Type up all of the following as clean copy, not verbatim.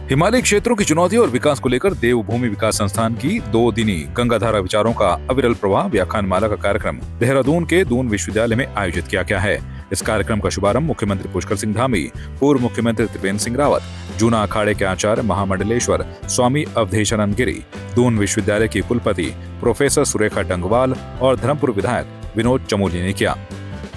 हिमालय क्षेत्रों की चुनौती और विकास को लेकर देवभूमि विकास संस्थान की 2 दिनी गंगाधारा विचारों का अविरल प्रवाह व्याख्यानमाला का कार्यक्रम देहरादून के दून विश्वविद्यालय में आयोजित किया गया है। इस कार्यक्रम का शुभारंभ मुख्यमंत्री पुष्कर सिंह धामी, पूर्व मुख्यमंत्री त्रिवेंद्र सिंह रावत, जूना अखाड़े के आचार्य महामंडलेश्वर स्वामी अवधेशानंद गिरी, दून विश्वविद्यालय की कुलपति प्रोफेसर सुरेखा डंगवाल और धर्मपुर विधायक विनोद चमोली ने किया।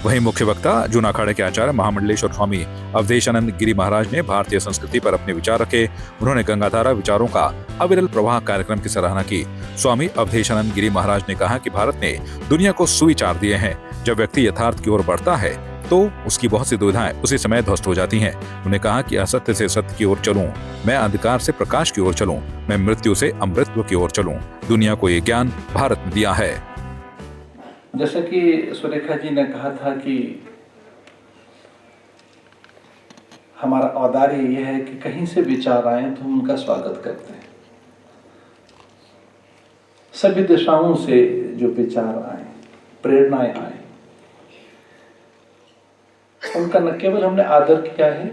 वहीं मुख्य वक्ता जूना अखाड़े के आचार्य महामंडलेश्वर स्वामी अवधेशानंद गिरी महाराज ने भारतीय संस्कृति पर अपने विचार रखे। उन्होंने गंगाधारा विचारों का अविरल प्रवाह कार्यक्रम की सराहना की। स्वामी अवधेशानंद गिरी महाराज ने कहा कि भारत ने दुनिया को सुविचार दिए हैं। जब व्यक्ति यथार्थ की ओर बढ़ता है तो उसकी बहुत सी दुविधाएं उसी समय ध्वस्त हो जाती हैं। उन्होंने कहा कि असत्य से सत्य की ओर चलूं, मैं अंधकार से प्रकाश की ओर चलूं, मैं मृत्यु से अमृतत्व की ओर चलूं। दुनिया को ये ज्ञान भारत ने दिया है। जैसे कि सुरेखा जी ने कहा था कि हमारा औदार्य यह है कि कहीं से विचार आए तो हम उनका स्वागत करते हैं। सभी दिशाओं से जो विचार आए, प्रेरणाएं आए, उनका न केवल हमने आदर किया है,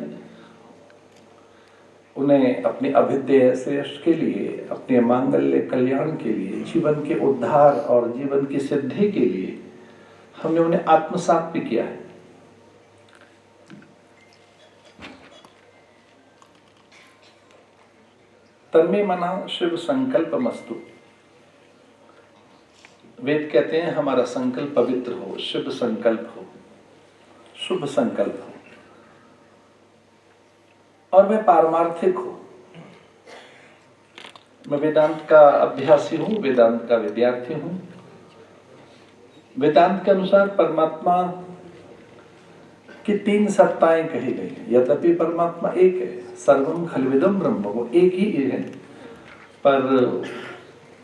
उन्हें अपने अभ्युदय श्रेष्ठ के लिए, अपने मांगल्य कल्याण के लिए, जीवन के उद्धार और जीवन की सिद्धि के लिए हमने उन्हें आत्मसात भी किया है। तन्मे मना शिव संकल्प मस्तु। वेद कहते हैं हमारा संकल्प पवित्र हो, शिव संकल्प हो, शुभ संकल्प हो और वह पारमार्थिक हो। मैं वेदांत का अभ्यासी हूं, वेदांत का विद्यार्थी हूं। वेदांत के अनुसार परमात्मा की 3 सत्ताएं कही गई है। यद्यपि परमात्मा एक है, सर्वम खलविदम ब्रह्म, वो एक ही है, पर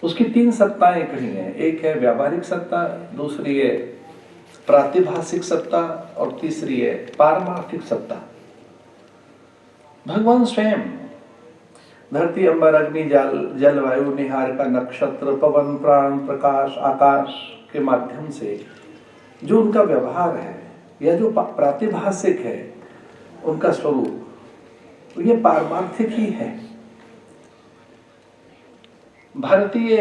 उसकी 3 सत्ताएं कही हैं। एक है व्यावहारिक सत्ता, दूसरी है प्रातिभासिक सत्ता और तीसरी है पारमार्थिक सत्ता। भगवान स्वयं धरती अंबर अग्नि जल वायु निहार का नक्षत्र पवन प्राण प्रकाश आकाश के माध्यम से जो उनका व्यवहार है या जो प्रातिभासिक है उनका स्वरूप, तो ये पारमार्थिक ही है। भारतीय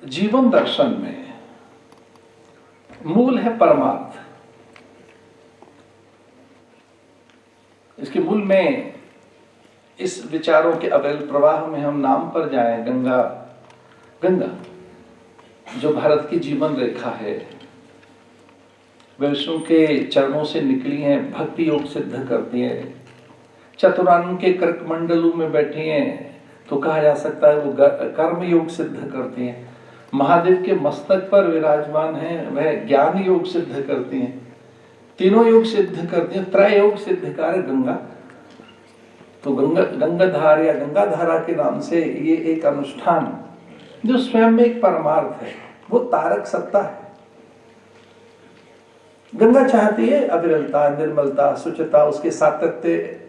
जीवन दर्शन में मूल है परमार्थ। इसके मूल में इस विचारों के अविरल प्रवाह में हम नाम पर जाएं, गंगा जो भारत की जीवन रेखा है, विष्णु के चरणों से निकली हैं, भक्ति योग सिद्ध करती हैं। चतुरानन के कर्कमंडलों में बैठी हैं तो कहा जा सकता है वो कर्म योग सिद्ध करती हैं। महादेव के मस्तक पर विराजमान हैं, वह ज्ञान योग सिद्ध करती हैं। तीनों योग सिद्ध करती हैं, त्रय योग सिद्धकार गंगा। तो गंगाधार या गंगाधारा के नाम से ये एक अनुष्ठान जो स्वयं में एक परमार्थ है, वो तारक सत्ता है। गंगा चाहती है अविरलता, निर्मलता, शुचिता, उसके सातत्य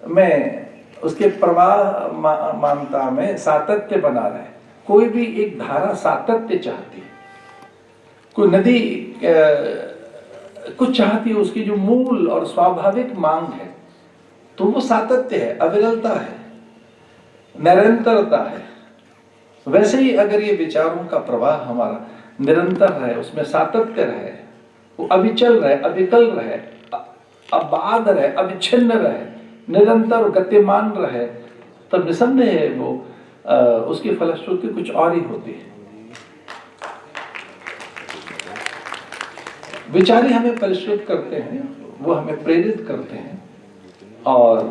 में, उसके प्रवाह मानता में सातत्य बना रहे। कोई भी एक धारा सातत्य चाहती है। कोई नदी कुछ चाहती है, उसकी जो मूल और स्वाभाविक मांग है तो वो सातत्य है, अविरलता है, निरंतरता है। वैसे ही अगर ये विचारों का प्रवाह हमारा निरंतर रहे, उसमें सातत्य रहे, वो अविचल रहे, अविकल रहे, अबाध रहे, अविच्छिन्न रहे, निरंतर गतिमान रहे, तब निसंदेह है वो उसकी फलश्रुति कुछ और ही होती है। विचार हमें परिष्कृत करते हैं, वो हमें प्रेरित करते हैं और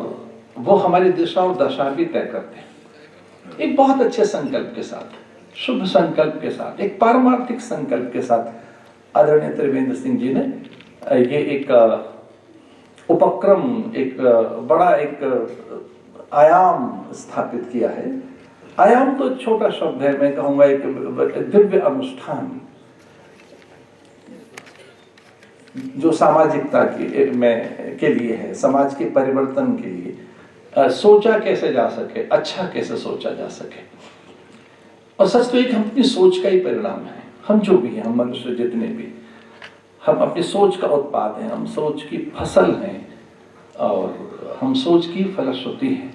वो हमारी दिशा और दशा भी तय करते हैं। एक बहुत अच्छे संकल्प के साथ, शुभ संकल्प के साथ, एक पारमार्थिक संकल्प के साथ आदरणीय त्रिवेंद्र सिंह जी ने ये एक उपक्रम, एक बड़ा एक आयाम स्थापित किया है। आयाम तो छोटा शब्द है, मैं कहूंगा एक दिव्य अनुष्ठान जो सामाजिकता के लिए है, समाज के परिवर्तन के लिए सोचा कैसे जा सके, अच्छा कैसे सोचा जा सके। और सच तो एक हम अपनी सोच का ही परिणाम है। हम जो भी हैं, हम मनुष्य जितने भी, हम अपनी सोच का उत्पाद हैं, हम सोच की फसल हैं और हम सोच की फलश्रुति हैं।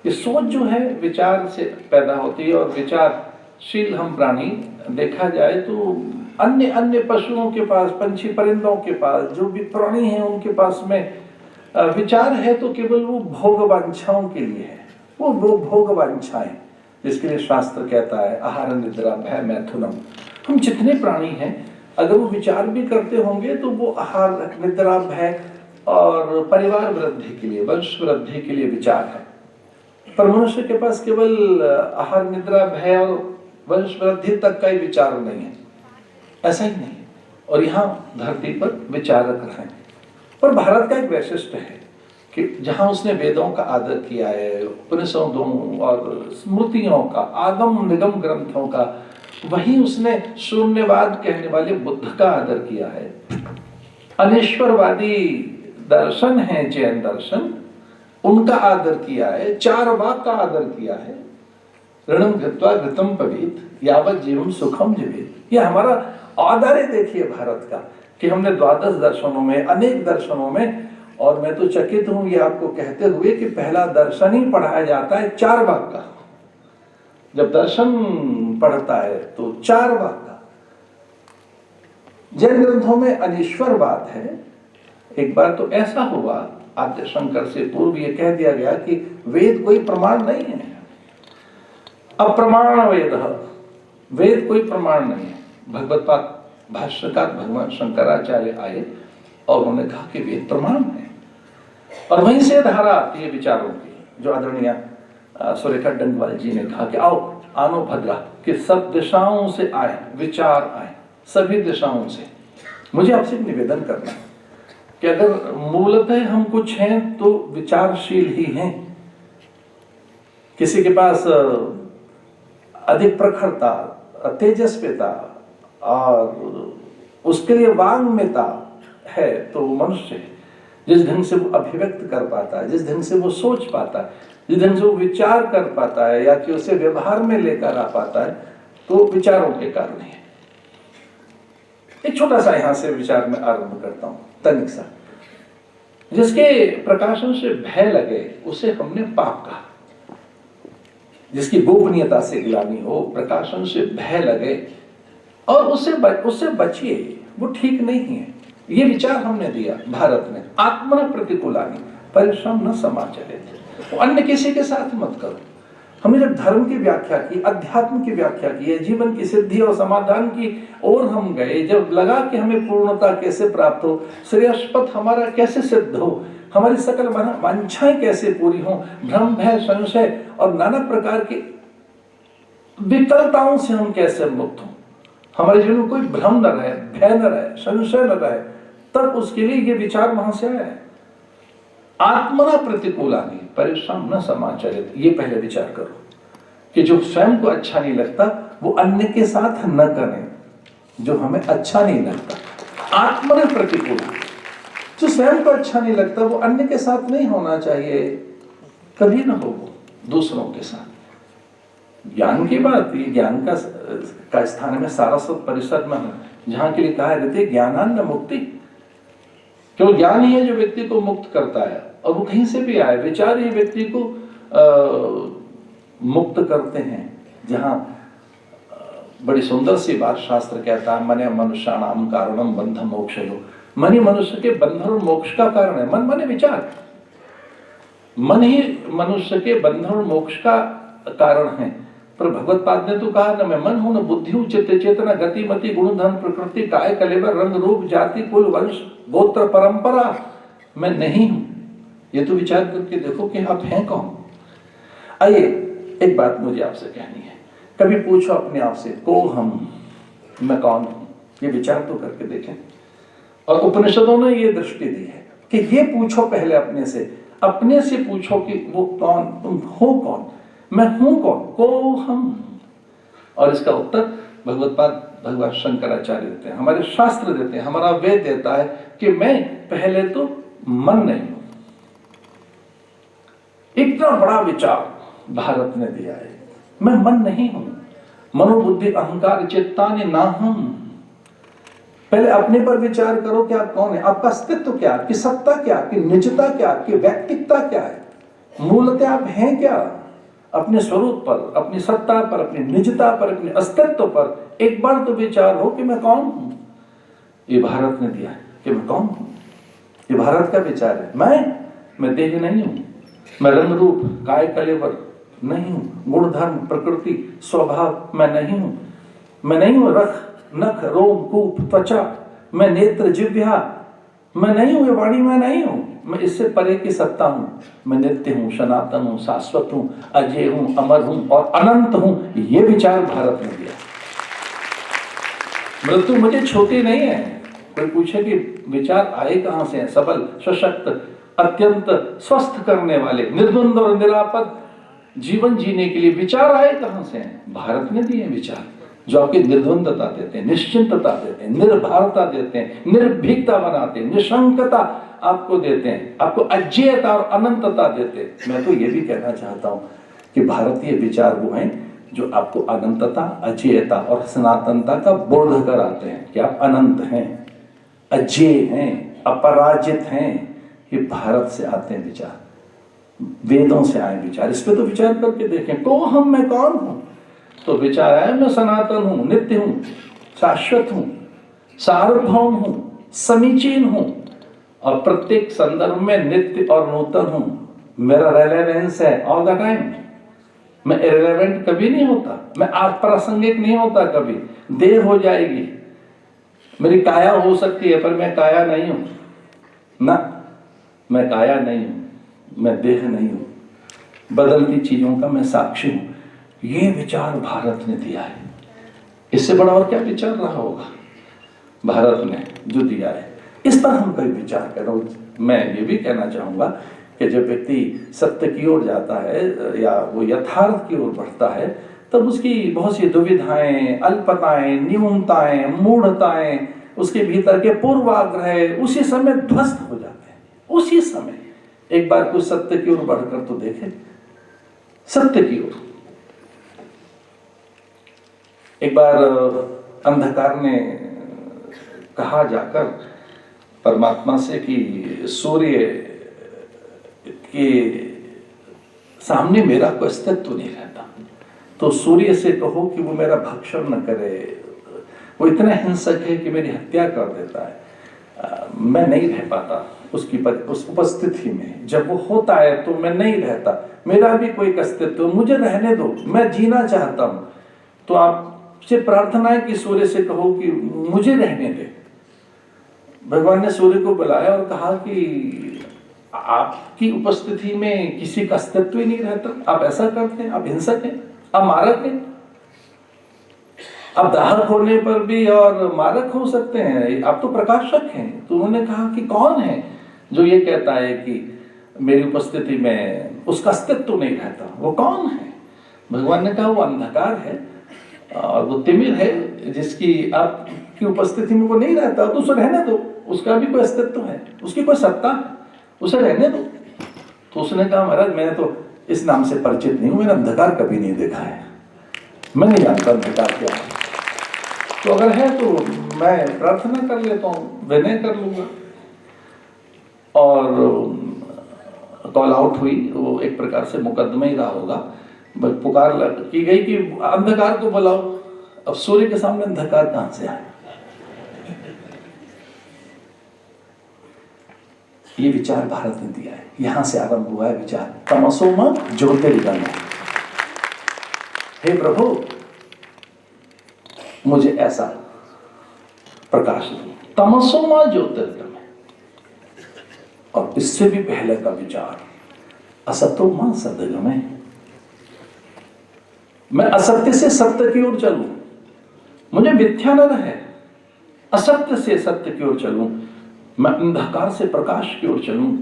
ये सोच जो है विचार से पैदा होती है, और विचारशील हम प्राणी देखा जाए तो अन्य अन्य पशुओं के पास, पंछी परिंदों के पास, जो भी प्राणी हैं उनके पास में विचार है तो केवल वो भोग वांछाओं के लिए है। वो भोग वांछाएं जिसके लिए शास्त्र कहता है आहार निद्रा भय मैथुनम। हम जितने प्राणी हैं अगर वो विचार भी करते होंगे तो वो आहार निद्रा भय और परिवार वृद्धि के लिए, वंश वृद्धि के लिए विचार है। पर मनुष्य के पास केवल आहार निद्रा भय और वंश वृद्धि तक का ही विचार नहीं है, ऐसा ही नहीं। और यहाँ धरती पर विचारक हैं। पर भारत का एक वैशिष्ट्य है कि जहां उसने वेदों का आदर किया है, उपनिषदों और स्मृतियों का, आगम निगम ग्रंथों का, वही उसने शून्यवाद कहने वाले बुद्ध का आदर किया है। अनेश्वरवादी दर्शन है जैन दर्शन, उनका आदर किया है। चार वाक का आदर किया है। ऋणम घृत्वा घृतम पवीत यावत जीवम सुखम जीवित। ये हमारा आदर है देखिए भारत का, कि हमने द्वादश दर्शनों में, अनेक दर्शनों में, और मैं तो चकित हूं ये आपको कहते हुए कि पहला दर्शन ही पढ़ाया जाता है चार वाक का। जब दर्शन पढ़ता है तो चार वाक का। जैन ग्रंथों में अनीश्वरवाद है। एक बार तो ऐसा हुआ, आद्य शंकर से पूर्व ये कह दिया गया कि वेद कोई प्रमाण नहीं है, अप्रमाण वेद, वेद कोई प्रमाण नहीं है। भगवत भाष्यकार भगवान शंकराचार्य आए और उन्होंने कहा कि वेद प्रमाण है। और वहीं से धारा आती है विचारों की, जो आदरणीय सुरेखा डंगवाल जी ने कहा कि आओ आनो भद्रा, कि सब दिशाओं से आए विचार, आए सभी दिशाओं से। मुझे आपसे एक निवेदन करना है कि अगर मूलतः हम कुछ हैं तो विचारशील ही हैं। किसी के पास अधिक प्रखरता, तेजस्विता और उसके लिए वांग्मयता है तो मनुष्य है। जिस ढंग से वो अभिव्यक्त कर पाता है, जिस ढंग से वो सोच पाता है, जिस ढंग से वो विचार कर पाता है या कि उसे व्यवहार में लेकर आ पाता है, तो विचारों के कारण है। एक छोटा सा यहां से विचार में आरंभ करता हूं, तनिक सा। जिसके प्रकाशन से भय लगे उसे हमने पाप कहा। जिसकी गोपनीयता से गिलानी हो, प्रकाशन से भय लगे और उससे बचिए, वो ठीक नहीं है। ये विचार हमने दिया भारत में। आत्मना प्रतिकूलानी परिश्रम न समाचरित। अन्य किसी के साथ मत करो। हमने जब धर्म की व्याख्या की, अध्यात्म की व्याख्या की, जीवन की सिद्धि और समाधान की ओर हम गए, जब लगा कि हमें पूर्णता कैसे प्राप्त हो, श्रेयस्पथ हमारा कैसे सिद्ध हो, हमारी सकल वांछाएं कैसे पूरी हो, भ्रम भय संशय और नाना प्रकार की विकलताओं से हम कैसे मुक्त हो, हमारे जीवन में कोई भ्रम न रहे, भय न रहे, संशय न रहे, तब उसके लिए ये विचार वहां से आया है। आत्मना प्रतिकूलानी परिश्रम न समाचरित। ये पहले विचार करो कि जो स्वयं को अच्छा नहीं लगता वो अन्य के साथ न करें, जो हमें अच्छा नहीं लगता। आत्मना प्रतिकूल, जो स्वयं को अच्छा नहीं लगता वो अन्य के साथ नहीं होना चाहिए, कभी ना हो वो दूसरों के साथ। ज्ञान की बात, ये ज्ञान का स्थान में सारस्वत परिषद में है, जहां के लिए कहा रहते ज्ञानान्न मुक्ति। केवल ज्ञान ही है जो व्यक्ति को मुक्त करता है, और वो कहीं से भी आए, विचार ही व्यक्ति को मुक्त करते हैं। जहां बड़ी सुंदर सी बात शास्त्र कहता है, मने मनुष्याणाम कारणम बंध मोक्षयो। मन ही मनुष्य के बंधन और मोक्ष का कारण है। मन माने विचार, मन ही मनुष्य के बंधन और मोक्ष का कारण है। पर भगवत पाद ने तो कहा न मैं मन हूं, न बुद्धि हूं, चित्त चेतना गति मति गुण धन प्रकृति काय कलेवर रंग रूप जाति कुल वंश गोत्र परंपरा, मैं नहीं हूं। ये तो विचार करके देखो कि आप हैं कौन। आइए एक बात मुझे आपसे कहनी है, कभी पूछो अपने आप से को हम, मैं कौन हूं। ये विचार तो करके देखें। और उपनिषदों ने ये दृष्टि दी है कि ये पूछो पहले अपने से पूछो कि वो कौन, तुम हो कौन, मैं हूं कौन, को हम। और इसका उत्तर भगवान शंकराचार्य देते हैं, हमारे शास्त्र देते हैं, हमारा वेद देता है कि मैं पहले तो मन नहीं हूं। इतना बड़ा विचार भारत ने दिया है, मैं मन नहीं हूं। मनोबुद्धि अहंकार चित्तानि नाहम। पहले अपने पर विचार करो कि आप कौन है, आपका अस्तित्व क्या, आपकी सत्ता क्या, आपकी निजता क्या, आपकी व्यक्तित्व क्या है। मूलतः आप हैं क्या? अपने स्वरूप पर, अपनी सत्ता पर, अपनी निजता पर, अपने अस्तित्व पर एक बार तो विचार हो कि मैं कौन हूं। ये भारत ने दिया है कि मैं कौन हूं। ये भारत का विचार है। मैं देह नहीं हूं, मैं रंग रूप काय कलेवर नहीं हूं, गुण धर्म प्रकृति स्वभाव मैं नहीं हूं। मैं नहीं हूं रख नख रोम कूप त्वचा, मैं नेत्र जिह्वा मैं नहीं हूं, ये वाणी मैं नहीं हूं। मैं इससे परे की सत्ता हूं। मैं नित्य हूं, सनातन हूं, शाश्वत हूं, अजय हूं, अमर हूं और अनंत हूं। ये विचार भारत ने दिया। मृत्यु मुझे छोटी नहीं है। कोई पूछे कि विचार आए कहां से हैं? सबल, सशक्त, अत्यंत स्वस्थ करने वाले, निर्द्वंद और निरापद जीवन जीने के लिए विचार आए कहां से हैं? भारत ने दिए विचार, जो आपकी निर्द्वंदता देते हैं, निश्चिंतता देते हैं, निर्भरता देते हैं, निर्भीकता बनाते हैं, निशंकता आपको देते हैं, आपको अजेयता और अनंतता देते हैं। मैं तो ये भी कहना चाहता हूं कि भारतीय विचार वो हैं जो आपको अनंतता, अजेयता और सनातनता का बोध कराते हैं कि आप अनंत हैं, अजेय हैं, अपराजित हैं। ये भारत से आते हैं विचार, वेदों से आए विचार। इस पे तो विचार करके देखें, को हम मैं कौन हूं? तो विचार है मैं सनातन हूं, नित्य हूं, शाश्वत हूं, सार्वभौम हूं, समीचीन हूं और प्रत्येक संदर्भ में नित्य और नूतन हूं। मेरा रेलेवेंस है ऑल द टाइम। मैं इररिलेवेंट कभी नहीं होता, मैं अप्रासंगिक नहीं होता कभी। देह हो जाएगी, मेरी काया हो सकती है, पर मैं काया नहीं हूं ना। मैं काया नहीं हूं, मैं देह नहीं हूं, बदलती चीजों का मैं साक्षी हूं। ये विचार भारत ने दिया है। इससे बड़ा और क्या विचार रहा होगा भारत ने जो दिया है। इस पर हम कई विचार करें। मैं ये भी कहना चाहूंगा कि जब व्यक्ति सत्य की ओर जाता है या वो यथार्थ की ओर बढ़ता है, तब उसकी बहुत सी दुविधाएं, अल्पताएं, न्यूनताएं, मूढ़ताएं, उसके भीतर के पूर्वाग्रह उसी समय ध्वस्त हो जाते हैं। उसी समय एक बार कुछ सत्य की ओर बढ़कर तो देखे, सत्य की ओर। एक बार अंधकार ने कहा जाकर परमात्मा से कि सूर्य के सामने मेरा कोई अस्तित्व नहीं रहता, तो सूर्य से कहो कि वो मेरा भक्षण न करे, वो इतना हिंसक है कि मेरी हत्या कर देता है। मैं नहीं रह पाता उस उपस्थिति में। जब वो होता है तो मैं नहीं रहता, मेरा भी कोई अस्तित्व, मुझे रहने दो, मैं जीना चाहता हूं। तो आपसे प्रार्थना है कि सूर्य से कहो कि मुझे रहने दे। भगवान ने सूर्य को बुलाया और कहा कि आपकी उपस्थिति में किसी का अस्तित्व ही नहीं रहता। आप ऐसा करते हैं, आप हिंसक हैं, आप मारक हैं, आप दाहक होने पर भी और मारक हो सकते हैं, आप तो प्रकाशक हैं। तो उन्होंने कहा कि कौन है जो ये कहता है कि मेरी उपस्थिति में उसका अस्तित्व नहीं रहता? वो कौन है? भगवान ने कहा वो अंधकार है और वो तिमिर है, जिसकी आपकी उपस्थिति में वो नहीं रहता, तो उसे रहने दो, उसका भी कोई अस्तित्व है, उसकी कोई सत्ता है, उसे रहने दो। तो उसने कहा महाराज मैं तो इस नाम से परिचित नहीं हूं, मैंने अंधकार कभी नहीं देखा है, मैं नहीं जानता अंधकार क्या है। तो अगर है तो मैं प्रार्थना कर लेता हूं, विनय कर लूंगा। और कॉल आउट हुई, वो एक प्रकार से मुकदमा ही रहा होगा। पुकार की गई कि अंधकार को बुलाओ। अब सूर्य के सामने अंधकार कहां से आए? ये विचार भारत ने दिया है, यहां से आरंभ हुआ है विचार। तमसो मां ज्योतिर्गमय। हे प्रभु मुझे ऐसा प्रकाश दो, तमसो मां ज्योतिर्गमय। और इससे भी पहले का विचार असतो मां सद्गमय। मैं असत्य से सत्य की ओर चलूं, मुझे मिथ्या न रहे, असत्य से सत्य की ओर चलूं, मैं अंधकार से प्रकाश की ओर चलूं।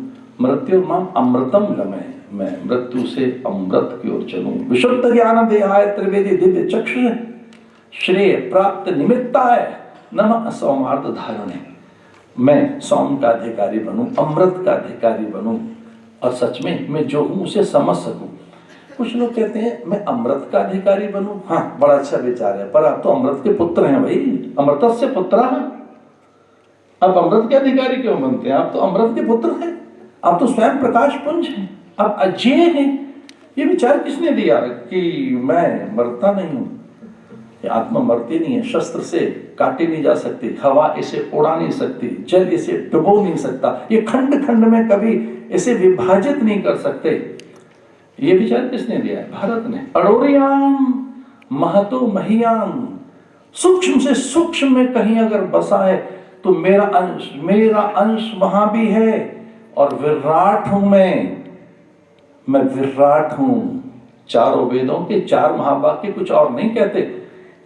मृत्यु मां अमृतम गमय। मैं मृत्यु से अमृत की ओर चलूं। विशुद्ध ज्ञान देहाय त्रिवेदी दिव्य चक्षुष श्रेय प्राप्त निमित्ताय नमः सौमार्थ धारणे। मैं सौम का अधिकारी बनूं, अमृत का अधिकारी बनूं और सच में मैं जो हूं उसे समझ सकूं। कुछ लोग कहते हैं मैं अमृत का अधिकारी बनूं। हाँ, बड़ा अच्छा विचार है, पर आप तो अमृत के पुत्र हैं भाई, अमृतस्य पुत्र हैं। आप अमृत के अधिकारी क्यों बनते हैं? आप तो अमृत के पुत्र हैं, आप तो स्वयं प्रकाश पुंज हैं, आप अजेय हैं। ये विचार किसने दिया कि मैं मरता नहीं हूं? ये आत्मा मरती नहीं है, शस्त्र से काटी नहीं जा सकती, हवा इसे उड़ा नहीं सकती, जल इसे डुबो नहीं सकता, ये खंड खंड में कभी इसे विभाजित नहीं कर सकते। ये विचार किसने दिया है? भारत ने। अड़ोरियाम महतो महियाम, सूक्ष्म से सूक्ष्म में कहीं अगर बसा है तो मेरा अंश वहां भी है, और विराट हूं मैं विराट हूं। चारों वेदों के 4 महावाक्य कुछ और नहीं कहते,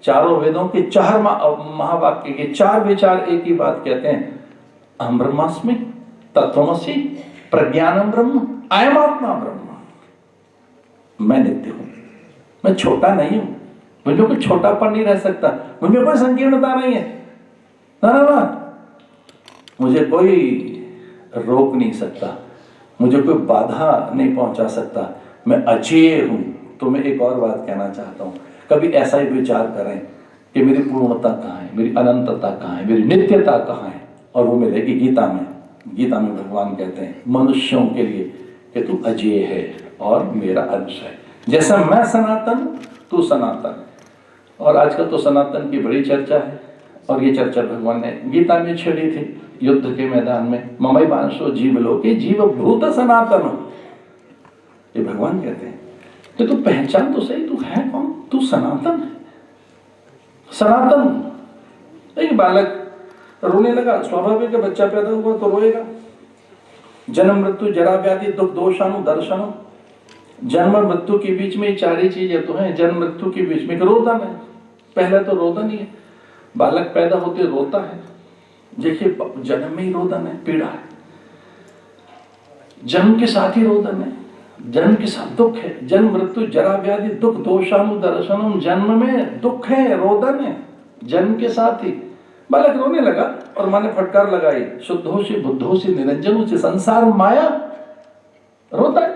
चारों वेदों के 4 महावाक्य के 4 विचार एक ही बात कहते हैं, अहम ब्रह्मास्मि, तत्त्वमसि, प्रज्ञानम ब्रह्म, अयम आत्मा ब्रह्म। मैं नित्य हूं, मैं छोटा नहीं हूं, मुझे कोई छोटापन नहीं रह सकता, मुझे कोई संकीर्णता नहीं है, ना, मुझे कोई रोक नहीं सकता, मुझे कोई बाधा नहीं पहुंचा सकता, मैं अजेय हूं। तो मैं एक और बात कहना चाहता हूं, कभी ऐसा ही विचार करें कि मेरी पूर्णता कहाँ है, मेरी अनंतता कहाँ है, मेरी नित्यता कहाँ है, और वो मिलेगी गीता में भगवान कहते हैं मनुष्यों के लिए कि तू अजेय है और मेरा अंश है। जैसा मैं सनातन तू सनातन है। और आजकल तो सनातन की बड़ी चर्चा है, और ये चर्चा भगवान ने गीता में छेड़ी थी युद्ध के मैदान में, ममई वांशो जीवलोके जीवभूत सनातन। ये भगवान कहते हैं तो तू पहचान तो सही, तू है कौन? तू सनातन है, सनातन। एक बालक रोने लगा, स्वाभाविक है, बच्चा पैदा हुआ तो रोएगा। जन्म मृत्यु जरा व्याधि दुख दोषानु दर्शनम, जन्म और मृत्यु के बीच में 4 ही चीजें तो हैं। जन्म मृत्यु के बीच में एक रोदन है, पहले तो रोदन ही है, बालक पैदा होते रोता है, देखिए जन्म में ही रोदन है, पीड़ा है, जन्म के साथ ही रोदन है, जन्म के साथ दुख है। जन्म मृत्यु जरा व्याधि दुख दोषानु दर्शनम, जन्म में दुख है, रोदन है, जन्म के साथ ही। बालक रोने लगा और माँ ने फटकार लगाई, शुद्धोषि बुद्धोषि निरंजनोषि संसार माया। रोता है,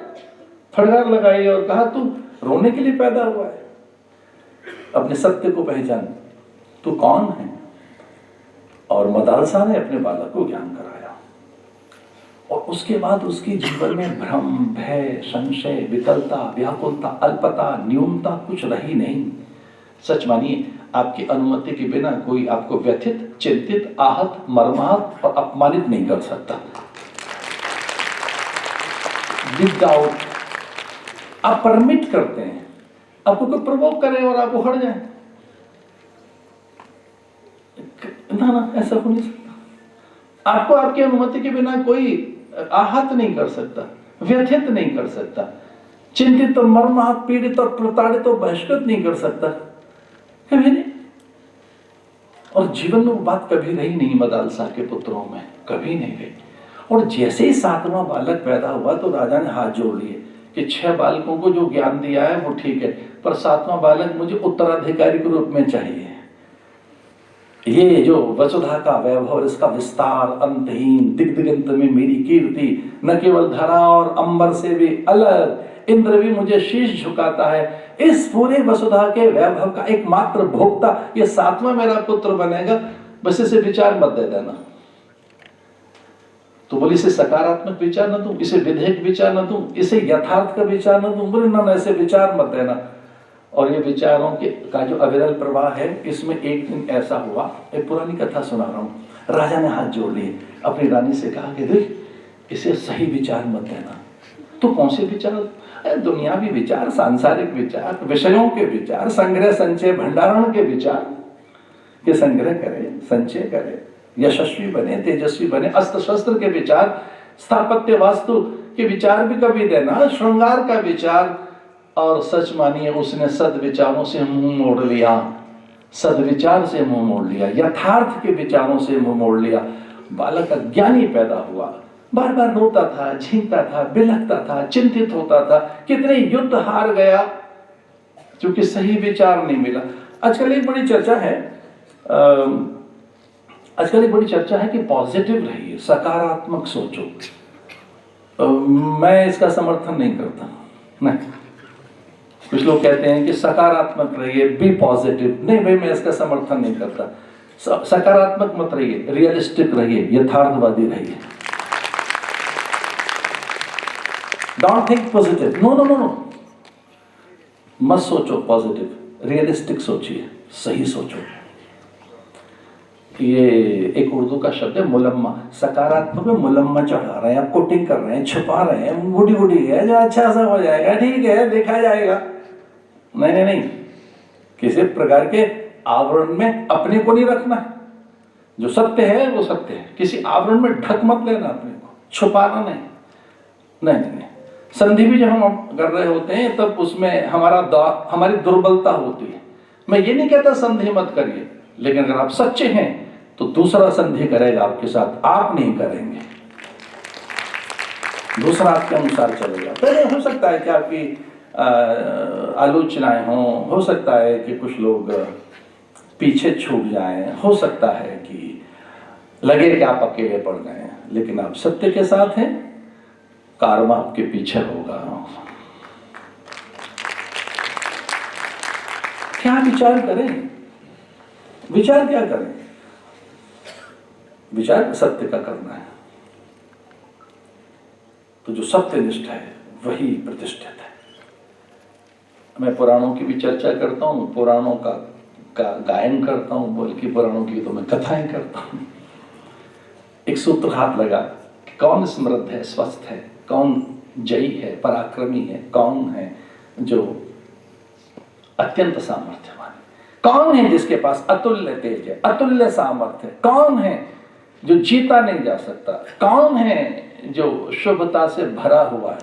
फटकार लगाई और कहा तू रोने के लिए पैदा हुआ है, अपने सत्य को पहचान, तू कौन है। और मदालसा ने अपने बालक को ज्ञान कराया, और उसके बाद उसके जीवन में भ्रम, भय, संशय, विकलता, व्याकुलता, अल्पता, न्यूनता कुछ रही नहीं। सच मानिए, आपकी अनुमति के बिना कोई आपको व्यथित, चिंतित, आहत, मर्माहत और अपमानित नहीं कर सकता। विदाउट आप परमिट करते हैं, आपको कोई प्रवोक करे और आपको हट जाए, ना, ऐसा हो नहीं सकता। आपको आपकी अनुमति के बिना कोई आहत नहीं कर सकता, व्यथित नहीं कर सकता, चिंतित और मर्माहत, पीड़ित और प्रताड़ित और बहिष्कृत नहीं कर सकता, कभी नहीं। और जीवन में वो बात कभी रही नहीं मदालसा के पुत्रों में, कभी नहीं रही। और जैसे ही 7वां बालक पैदा हुआ तो राजा ने हाथ जोड़ लिए कि 6 बालकों को जो ज्ञान दिया है वो ठीक है, पर 7वां बालक मुझे उत्तराधिकारी के रूप में चाहिए। ये जो वसुधा का वैभव, इसका विस्तार अंतहीन, दिग्दिगंत में मेरी कीर्ति, न केवल धरा और अंबर से भी अलग, इंद्र भी मुझे शीश झुकाता है, इस पूरे वसुधा के वैभव का एकमात्र भोक्ता ये 7वां मेरा पुत्र बनेगा। बस इसे विचार मत दे देना। तो बोले इसे सकारात्मक विचार न दूं, इसे विधेयक विचार न दूं, इसे यथार्थ का विचार न दूं। बोले ना, ऐसे विचार मत देना। और ये विचारों के का जो अविरल प्रवाह है, इसमें एक दिन ऐसा हुआ, एक पुरानी कथा सुना रहा हूं। राजा ने हाथ जोड़ लिए, अपनी रानी से कहा कि देख, इसे सही विचार मत देना। तो कौन से विचार? दुनियावी विचार, सांसारिक विचार, विषयों के विचार, संग्रह संचय भंडारण के विचार के संग्रह करे, संचय करे, यशस्वी बने, तेजस्वी बने, अस्त्र शस्त्र के विचार, स्थापत्य वास्तु के विचार भी कभी देना, श्रृंगार का विचार। और सच मानिए, उसने सद्विचारों से मुंह मोड़ लिया, सद्विचार से मुंह मोड़ लिया, यथार्थ के विचारों से मुंह मोड़ लिया। बालक अज्ञानी पैदा हुआ, बार बार रोता था, झींकता था, बिलखता था, चिंतित होता था, कितने युद्ध हार गया क्योंकि सही विचार नहीं मिला। आजकल एक बड़ी चर्चा है कि पॉजिटिव रहिए, सकारात्मक सोचो। मैं इसका समर्थन नहीं करता। नहीं, कुछ लोग कहते हैं कि सकारात्मक रहिए, बी पॉजिटिव। नहीं भाई, मैं इसका समर्थन नहीं करता। सकारात्मक मत रहिए, रियलिस्टिक रहिए, यथार्थवादी रहिए। Don't think positive, no no no no, मत सोचो पॉजिटिव, रियलिस्टिक सोचिए, सही सोचो। ये एक उर्दू का शब्द है मुलम्मा, सकारात्मक में मुलम्मा चढ़ा रहे हैं, आप कोटिंग कर रहे हैं, छुपा रहे हैं, गुडी गुडी है जो अच्छा सा हो जाएगा, ठीक है देखा जाएगा। नहीं नहीं नहीं, किसी प्रकार के आवरण में अपने को नहीं रखना, जो सत्य है वो सत्य है, किसी आवरण में ढक मत लेना अपने को, छुपाना नहीं। नहीं नहीं, संधि भी जब हम कर रहे होते हैं तब उसमें हमारी दुर्बलता होती है। मैं ये नहीं कहता संधि मत करिए, लेकिन अगर आप सच्चे हैं तो दूसरा संधि करेगा आपके साथ, आप नहीं करेंगे, दूसरा आपके अनुसार चलेगा। पहले हो सकता है कि आपकी आलोचनाएं हो सकता है कि कुछ लोग पीछे छूट जाएं, हो सकता है कि लगे कि आप अकेले पड़ गए, लेकिन आप सत्य के साथ हैं, कर्म आपके पीछे होगा। क्या विचार करें, विचार क्या करें? विचार सत्य का करना है, तो जो सत्यनिष्ठ है वही प्रतिष्ठित है। मैं पुराणों की भी चर्चा करता हूं, पुराणों का गायन करता हूं, बल्कि पुराणों की तो मैं कथाएं करता हूं। एक सूत्र हाथ लगा, कौन समृद्ध है, स्वस्थ है, कौन जयी है, पराक्रमी है, कौन है जो अत्यंत सामर्थ्यवान है, कौन है जिसके पास अतुल्य तेज है, अतुल्य सामर्थ्य है, कौन है जो जीता नहीं जा सकता, कौन है जो शुभता से भरा हुआ है।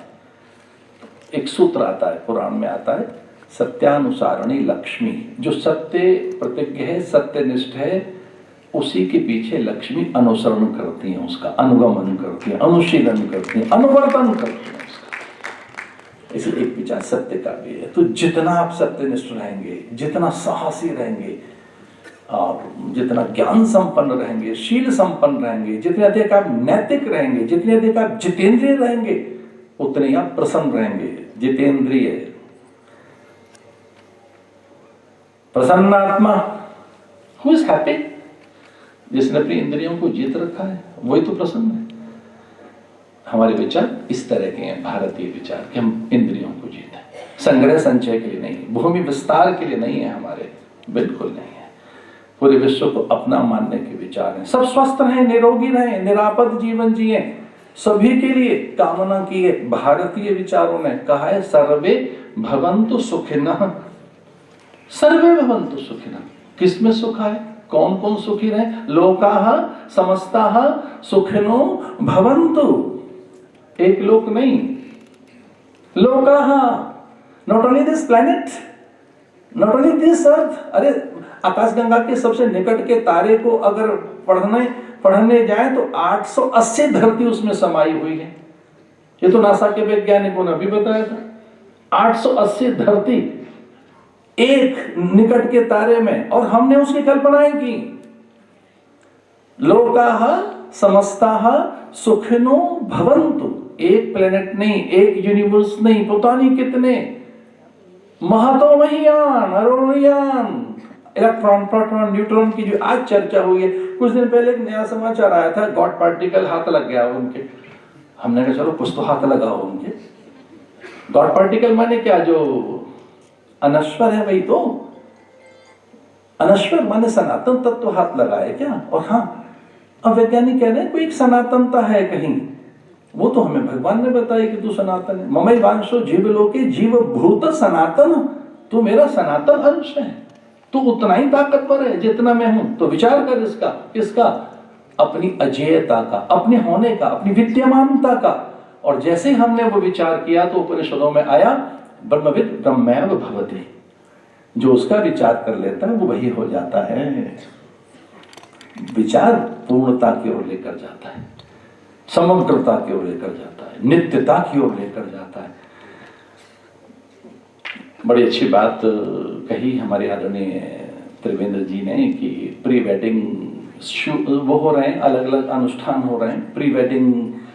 एक सूत्र आता है, पुराण में आता है, सत्यानुसारणी लक्ष्मी, जो सत्य प्रतिज्ञ है, सत्यनिष्ठ है, उसी के पीछे लक्ष्मी अनुसरण करती है, उसका अनुगमन करती है, अनुशीलन करती है, अनुवर्तन करती है उसका। इसलिए एक विचार सत्य का भी है। तो जितना आप सत्यनिष्ठ रहेंगे, जितना साहसी रहेंगे, और जितना ज्ञान संपन्न रहेंगे, शील संपन्न रहेंगे, जितने अधिक आप नैतिक रहेंगे, जितने अधिक आप जितेंद्रिय रहेंगे, उतने आप प्रसन्न रहेंगे। जितेंद्रिय, प्रसन्न आत्मा, हु इज हैप्पी, जिसने अपनी इंद्रियों को जीत रखा है वही तो प्रसन्न है। हमारे विचार इस तरह के हैं, भारतीय विचार, कि हम इंद्रियों को जीतें, संग्रह संचय के लिए नहीं, भूमि विस्तार के लिए नहीं है हमारे, बिल्कुल नहीं है। पूरे विश्व को अपना मानने के विचार हैं। सब स्वस्थ रहें, निरोगी रहें, निरापद जीवन जिए, सभी के लिए कामना की है। भारतीय विचारों ने कहा है, सर्वे भवन्तु सुखिनः, सर्वे भवन्तु सुखिनः। किसमें सुख है, कौन कौन सुखी रहे? लोकाः समस्ताः सुखिनो भवन्तु, एक लोक नहीं, लोकाः, not only this planet, not only this earth. अरे आकाशगंगा के सबसे निकट के तारे को अगर पढ़ने जाए तो 880 धरती उसमें समाई हुई है। ये तो नासा के वैज्ञानिकों ने भी बताया था, 880 धरती एक निकट के तारे में, और हमने उसकी कल्पनाएं की। लोकाः समस्ताः सुखिनो भवन्तु, एक प्लेनेट नहीं, एक यूनिवर्स नहीं, पता नहीं कितने महतो महियान, अरुणयान, इलेक्ट्रॉन, प्रोटॉन, न्यूट्रॉन की जो आज चर्चा हुई है। कुछ दिन पहले एक नया समाचार आया था, गॉड पार्टिकल हाथ लग गया उनके। हमने कहा चलो कुछ तो हाथ लगाओ उनके। गॉड पार्टिकल माने क्या, जो अनश्वर है वही तो, अनश्वर माने सनातन तत्व हाथ लगाए क्या। और हाँ, अब वैज्ञानिक कह रहे हैं कोई एक सनातनता है कहीं, वो तो हमें भगवान ने बताया कि तू सनातन है। ममई वांशो जीव लोके जीव भूत सनातन, तू मेरा सनातन अंश है, तू उतना ही ताकतवर है जितना मैं हूं। तो विचार कर इसका, किसका, अपनी अजेयता का, अपने होने का, अपनी विद्यमानता का। और जैसे हमने वो विचार किया तो उपनिषदों में आया, ब्रह्मविद ब्रह्मैव भवति, जो उसका विचार कर लेता है वो वही हो जाता है। विचार पूर्णता की ओर लेकर जाता है, समग्रता की ओर लेकर जाता है, नित्यता की ओर लेकर जाता है। बड़ी अच्छी बात कही हमारे आदरणीय त्रिवेंद्र जी ने कि प्री वेडिंग वो हो रहे हैं, अलग अलग अनुष्ठान हो रहे हैं, प्री वेडिंग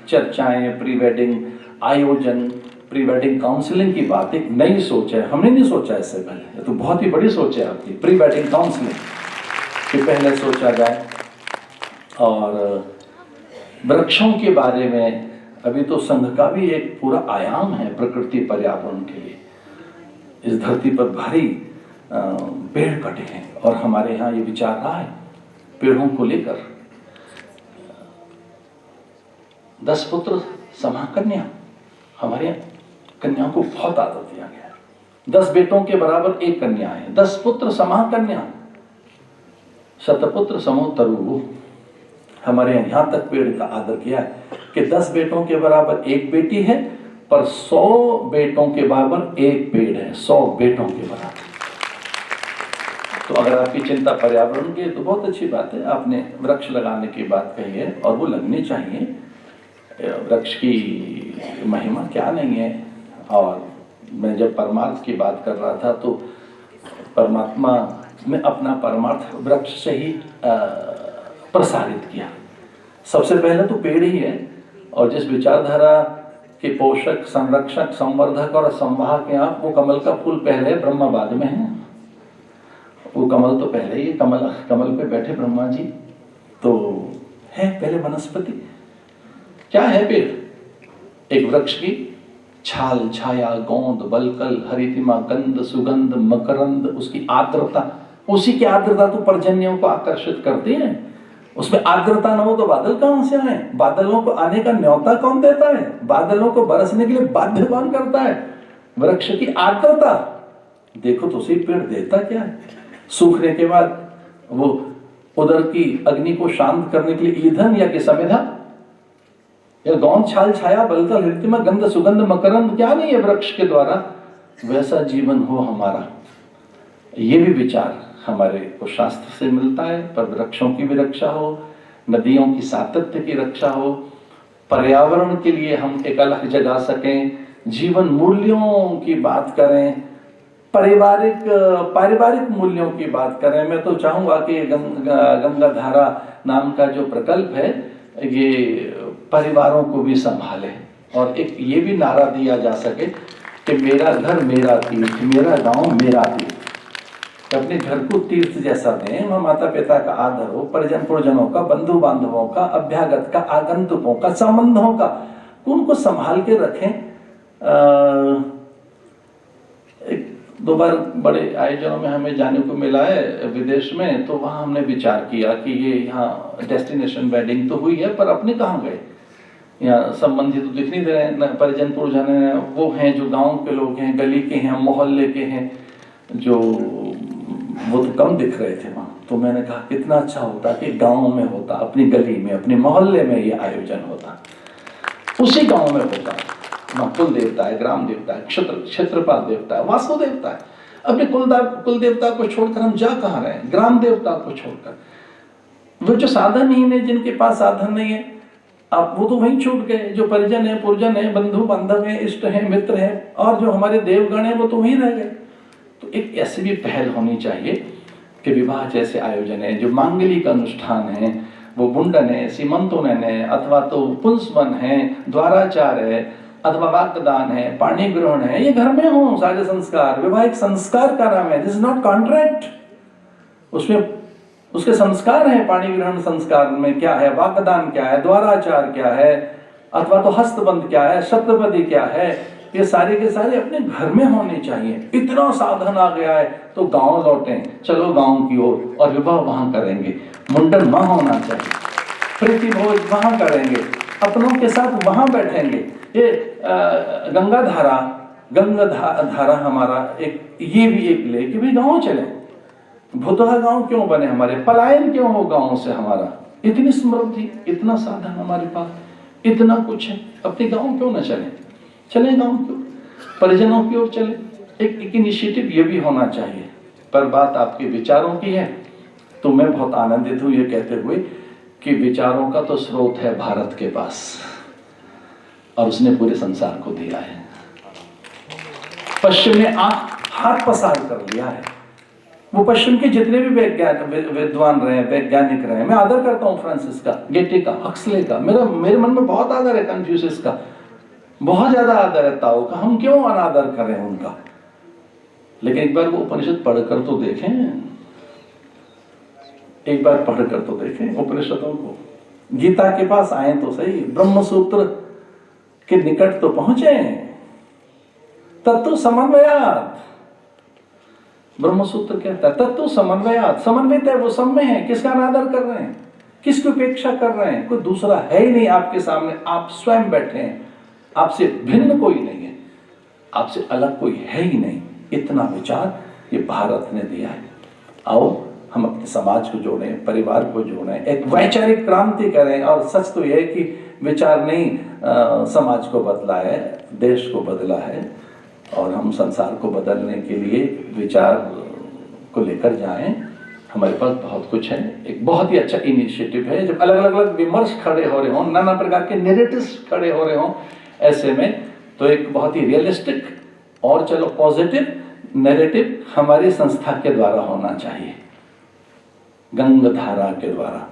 चर्चाएं, प्री वेडिंग आयोजन, प्री वेडिंग काउंसलिंग की बात एक नई सोच है, हमने नहीं सोचा इससे पहले। ये तो बहुत ही बड़ी सोच है आपकी, प्री वेडिंग काउंसलिंग कि पहले सोचा जाए। और वृक्षों के बारे में अभी तो संघ का भी एक पूरा आयाम है प्रकृति पर्यावरण के लिए। इस धरती पर भारी पेड़ कटे हैं और हमारे यहाँ ये विचार रहा है पेड़ों को लेकर 10 पुत्र समा कन्या। हमारे यहाँ कन्याओं को बहुत आदर दिया गया है। 10 बेटों के बराबर 1 कन्या है। 10 पुत्र समा कन्या, शतपुत्र समो तरु। हमारे यहाँ तक पेड़ का आदर किया है कि 10 बेटों के बराबर 1 बेटी है, पर 100 बेटों के बराबर 1 पेड़ है। 100 बेटों के बराबर। तो अगर आपकी चिंता पर्यावरण की है तो बहुत अच्छी बात है, आपने वृक्ष लगाने की बात कही है और वो लगने चाहिए। वृक्ष की महिमा क्या नहीं है। और मैं जब परमार्थ की बात कर रहा था तो परमात्मा ने अपना परमार्थ वृक्ष से ही प्रसारित किया। सबसे पहले तो पेड़ ही है, और जिस विचारधारा के पोषक, संरक्षक, संवर्धक और संवाहक हैं आप, वो कमल का फूल पहले, ब्रह्मा बाद में है। वो कमल तो पहले ही, कमल पे बैठे ब्रह्मा जी तो है पहले वनस्पति। क्या है पेड़? एक वृक्ष की छाल, छाया, गोंद, बलकल, हरितिमा, गंध, सुगंध, मकरंद, उसकी आर्द्रता, उसी की आर्द्रता तो पर्जन्यों को आकर्षित करती है। उसमें आर्द्रता न हो तो बादल कहां से आए? बादलों को आने का न्योता कौन देता है? बादलों को बरसने के लिए बाध्य कौन करता है? वृक्ष की आर्द्रता। देखो तो उसी पेड़ देता क्या है। सूखने के बाद वो उदर की अग्नि को शांत करने के लिए ईंधन या कि समिधा या गौन, छाल, छाया, बलकल, हृतिमा, गंध, सुगंध, मकरंद क्या नहीं है वृक्ष के द्वारा? वैसा जीवन हो हमारा। ये भी विचार हमारे को शास्त्र से मिलता है। पर वृक्षों की भी रक्षा हो, नदियों की सातत्य की रक्षा हो, पर्यावरण के लिए हम एक अलग जगा सकें, जीवन मूल्यों की बात करें, पारिवारिक मूल्यों की बात करें। मैं तो चाहूंगा कि गंगा धारा नाम का जो प्रकल्प है ये परिवारों को भी संभाले, और एक ये भी नारा दिया जा सके कि मेरा घर मेरा तीर्थ, मेरा गांव मेरा तीर्थ। अपने घर को तीर्थ जैसा दें, वहाँ माता पिता का आदर हो, परिजन पुरजनों का, बंधु बांधवों का, अभ्यागत का, आगंतुकों का, संबंधों का, उनको संभाल के रखें। एक 2 बार बड़े आयोजनों में हमें जाने को मिला है विदेश में, तो वहां हमने विचार किया कि ये यहाँ डेस्टिनेशन वेडिंग तो हुई है, पर अपने कहाँ गए? यहाँ संबंधी तो दिख नहीं दे रहे हैं, परिजन पुरजन है, वो हैं जो गांव के लोग हैं, गली के हैं, मोहल्ले के हैं, जो वो तो कम दिख रहे थे वहां। तो मैंने कहा कितना अच्छा होता कि गांव में होता, अपनी गली में, अपने मोहल्ले में ये आयोजन होता, उसी गांव में होता। वहां कुल देवता है, ग्राम देवता है, क्षेत्रपाल देवता है, वास्तु देवता है। अपने कुल देवता को छोड़कर हम जा कहाँ रहे हैं? ग्राम देवता को छोड़कर। वो जो साधनहीन है, जिनके पास साधन नहीं है, अब वो तो वहीं छूट गए। जो परिजन है, पुरजन है, बंधु बांधव है, इष्ट है, मित्र है, और जो हमारे देवगण है वो तो वहीं रह गए। तो एक ऐसी भी पहल होनी चाहिए कि विवाह जैसे आयोजन है, जो मांगलिक अनुष्ठान है, वो मुंडन है, सीमंतोनयन है, अथवा तो पुंसवन है, द्वाराचार है, अथवा वाक्दान है, पाणी ग्रहण है, ये घर में हो सारे संस्कार। विवाह एक संस्कार का नाम है, दिस इज नॉट कॉन्ट्रैक्ट। उसमें उसके संस्कार है। पाणी ग्रहण संस्कार में क्या है, वाक्दान क्या है, द्वाराचार क्या है, अथवा तो हस्तबंध क्या है, शतपदी क्या है, ये सारे के सारे अपने घर में होने चाहिए। इतना साधन आ गया है तो गांव लौटें, चलो गांव की ओर, और विवाह वहां करेंगे। मुंडन वहां होना चाहिए, प्रीति भोज वहां करेंगे, अपनों के साथ वहां बैठेंगे। ये गंगा धारा हमारा एक, ये भी एक ले कि भी गाँव चले। भूतहा गांव क्यों बने हमारे? पलायन क्यों हो गांव से हमारा? इतनी समृद्धि, इतना साधन हमारे पास, इतना कुछ है, अपने गांव क्यों न चले गांव की ओर, परिजनों की ओर चले। एक इनिशिएटिव ये भी होना चाहिए। पर बात आपके विचारों की है तो मैं बहुत आनंदित हूं ये कहते हुए कि विचारों का तो स्रोत है भारत के पास, और उसने पूरे संसार को दिया है। पश्चिम ने हाथ पसार कर लिया है। वो पश्चिम के जितने भी विद्वान रहे, वैज्ञानिक रहे, मैं आदर करता हूं फ्रांसिस का, गेटे का, हक्सले का, मेरे मन में बहुत आदर है, कन्फ्यूशियस का बहुत ज्यादा आदर है, ताओ का। हम क्यों अनादर करें उनका? लेकिन एक बार वो उपनिषद पढ़कर तो देखें, एक बार पढ़कर तो देखें उपनिषदों को। गीता के पास आए तो सही, ब्रह्म सूत्र कि निकट तो पहुंचे। तत्व समन्वयात, ब्रह्मसूत्र कहता है तत्व समन्वयात। समन्वित है, वो सब में है। किसका अनादर कर रहे हैं, किसकी उपेक्षा कर रहे हैं? कोई दूसरा है ही नहीं आपके सामने, आप स्वयं बैठे हैं। आपसे भिन्न कोई नहीं है, आपसे अलग कोई है ही नहीं। इतना विचार ये भारत ने दिया है। आओ हम अपने समाज को जोड़ें, परिवार को जोड़ें, एक वैचारिक क्रांति करें। और सच तो यह है कि विचार नहीं समाज को बदला है, देश को बदला है। और हम संसार को बदलने के लिए विचार को लेकर जाएं। हमारे पास बहुत कुछ है। एक बहुत ही अच्छा इनिशिएटिव है। जब अलग अलग विमर्श खड़े हो रहे हों, नाना प्रकार के नैरेटिव्स खड़े हो रहे हों, ऐसे में तो एक बहुत ही रियलिस्टिक और चलो पॉजिटिव नैरेटिव हमारी संस्था के द्वारा होना चाहिए, गंगाधारा के द्वारा।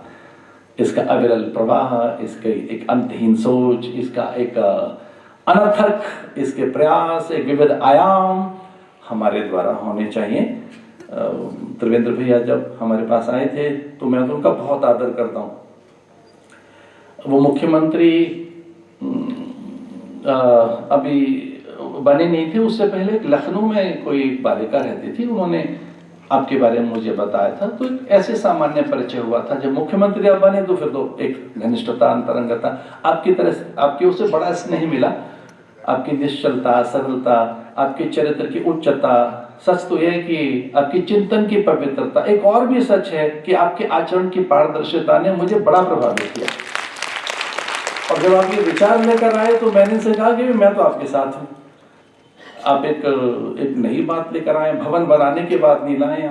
इसका अविरल प्रवाह, इसके एक अंतहीन सोच, इसका एक अनर्थक इसके प्रयास, एक विविध आयाम हमारे द्वारा होने चाहिए। त्रिवेंद्र भैया जब हमारे पास आए थे तो मैं उनका बहुत आदर करता हूँ। वो मुख्यमंत्री अभी बने नहीं थे, उससे पहले लखनऊ में कोई बालिका रहती थी, उन्होंने आपके बारे में मुझे बताया था। तो एक ऐसे सामान्य परिचय हुआ था। जब मुख्यमंत्री आप बने तो फिर तो एक घनिष्ठता, अंतरंगता, आपकी तरह आपके उससे बड़ा स्नेह मिला। आपकी निश्चलता, सरलता, आपके चरित्र की उच्चता, सच तो यह है कि आपकी चिंतन की पवित्रता। एक और भी सच है कि आपके आचरण की पारदर्शिता ने मुझे बड़ा प्रभावित किया। और जब आप ये विचार लेकर आए तो मैंने इनसे कहा कि मैं तो आपके साथ हूं। आप एक नई बात लेकर आए, भवन बनाने की बात नहीं लाए,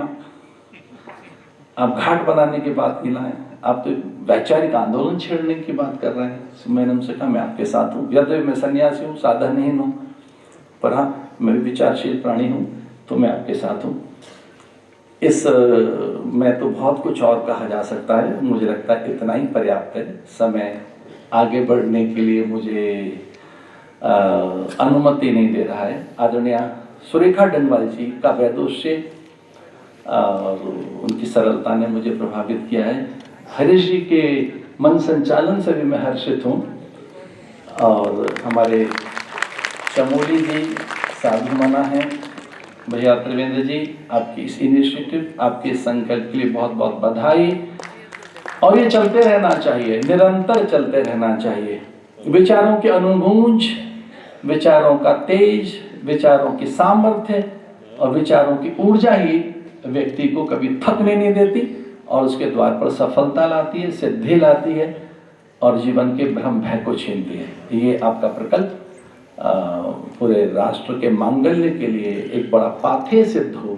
आप घाट बनाने की बात नहीं लाए, आप तो वैचारिक आंदोलन छेड़ने की बात कर रहे हैं। मैंने उनसे कहा मैं आपके साथ हूँ। यद्यपि मैं सन्यासी हूँ, साधनहीन हूँ, पर हाँ मैं भी विचारशील प्राणी हूँ, तो मैं आपके साथ हूँ। इस में तो बहुत कुछ और कहा जा सकता है, मुझे लगता है इतना ही पर्याप्त है। समय आगे बढ़ने के लिए मुझे अनुमति नहीं दे रहा है। आदरणीय सुरेखा डंगवाल जी का वैदुष्य और उनकी सरलता ने मुझे प्रभावित किया है। हरीश जी के मन संचालन से भी मैं हर्षित हूँ। और हमारे चमोली जी साधु मना है। भैया त्रिवेंद्र जी, आपकी इस इनिशिएटिव, आपके इस संकल्प के लिए बहुत बहुत बधाई। और ये चलते रहना चाहिए, निरंतर चलते रहना चाहिए। विचारों के अनुगूंज, विचारों का तेज, विचारों की सामर्थ्य और विचारों की ऊर्जा ही व्यक्ति को कभी थकने नहीं देती और उसके द्वार पर सफलता लाती है, सिद्धि लाती है और जीवन के भ्रम भय को छीनती है। ये आपका प्रकल्प पूरे राष्ट्र के मांगल्य के लिए एक बड़ा पाथेय सिद्ध हो,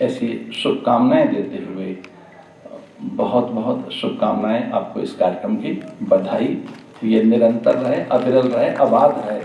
ऐसी शुभकामनाएं देते हुए बहुत बहुत शुभकामनाएं आपको इस कार्यक्रम की। बधाई। ये निरंतर रहे, अविरल रहे, आबाद रहे।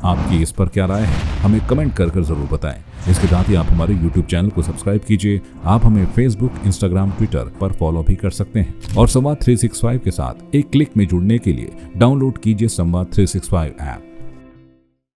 आपकी इस पर क्या राय है, हमें कमेंट कर जरूर बताएं। इसके साथ ही आप हमारे YouTube चैनल को सब्सक्राइब कीजिए। आप हमें Facebook, Instagram, Twitter पर फॉलो भी कर सकते हैं। और संवाद 365 के साथ एक क्लिक में जुड़ने के लिए डाउनलोड कीजिए संवाद 365 ऐप।